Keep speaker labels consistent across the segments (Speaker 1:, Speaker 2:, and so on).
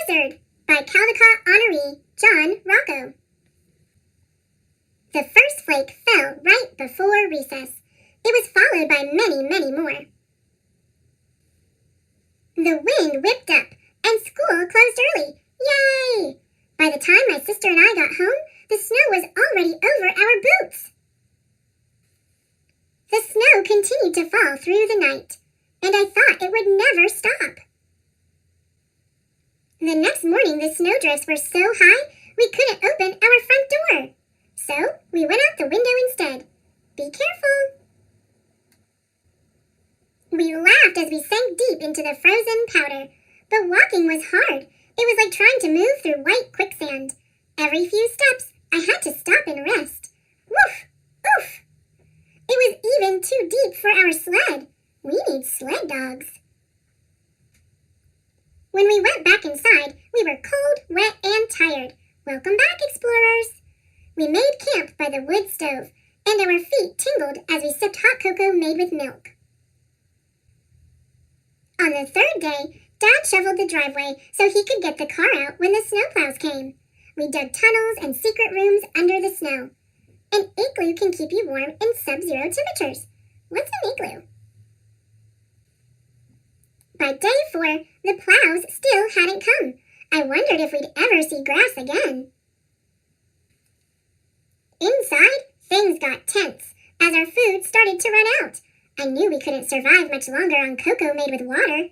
Speaker 1: Blizzard by Caldecott honoree John Rocco. The first flake fell right before recess. It was followed by many, many more. The wind whipped up, and school closed early. Yay! By the time my sister and I got home, the snow was already over our boots. The snow continued to fall through the night, and I thought it would never stop. The next morning, the snowdrifts were so high, we couldn't open our front door. So, we went out the window instead. Be careful! We laughed as we sank deep into the frozen powder, but walking was hard. It was like trying to move through white quicksand. Every few steps, I had to stop and rest. Woof! Oof! It was even too deep for our sled. We need sled dogs. When we went back inside, we were cold, wet, and tired. Welcome back, explorers! We made camp by the wood stove, and our feet tingled as we sipped hot cocoa made with milk. On the third day, Dad shoveled the driveway so he could get the car out when the snowplows came. We dug tunnels and secret rooms under the snow. An igloo can keep you warm in sub-zero temperatures. What's an igloo? By day 4, the plows still hadn't come. I wondered if we'd ever see grass again. Inside, things got tense as our food started to run out. I knew we couldn't survive much longer on cocoa made with water.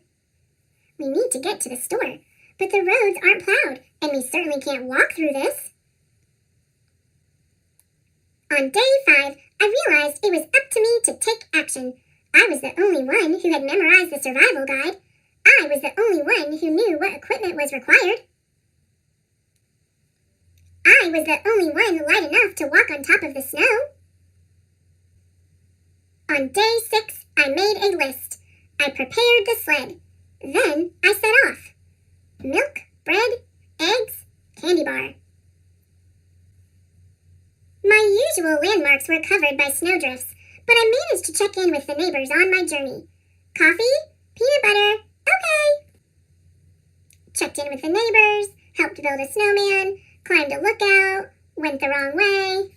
Speaker 1: We need to get to the store, but the roads aren't plowed, and we certainly can't walk through this. On day 5, I realized it was up to me to take action. I was the only one who had memorized the survival guide. I was the only one who knew what equipment was required. I was the only one light enough to walk on top of the snow. On day 6, I made a list. I prepared the sled. Then I set off. Milk, bread, eggs, candy bar. My usual landmarks were covered by snowdrifts, but I managed to check in with the neighbors on my journey. Coffee? Peanut butter? Okay. Checked in with the neighbors, helped build a snowman, climbed a lookout, went the wrong way,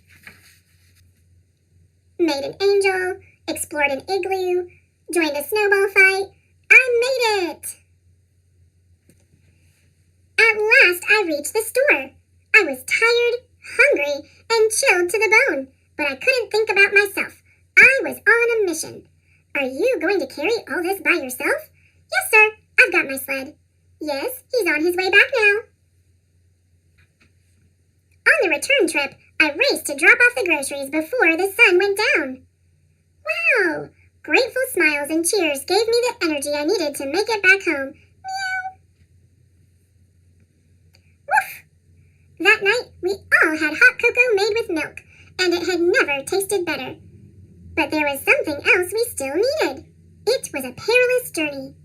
Speaker 1: made an angel, explored an igloo, joined a snowball fight. I made it! At last I reached the store. I was tired, hungry, and chilled to the bone, but I couldn't think about myself. I was on a mission. Are you going to carry all this by yourself? Yes, sir. I've got my sled. Yes, he's on his way back now. On the return trip, I raced to drop off the groceries before the sun went down. Wow! Grateful smiles and cheers gave me the energy I needed to make it back home. Meow! Woof! That night, we all had hot cocoa made with milk, and it had never tasted better. But there was something else we still needed. It was a perilous journey.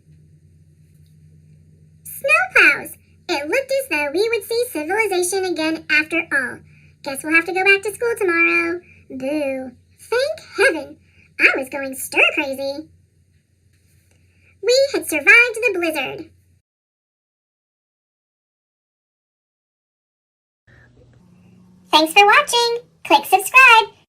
Speaker 1: Snowplows! It looked as though we would see civilization again after all. Guess we'll have to go back to school tomorrow. Boo. Thank heaven! I was going stir-crazy. We had survived the blizzard. Thanks for watching. Click subscribe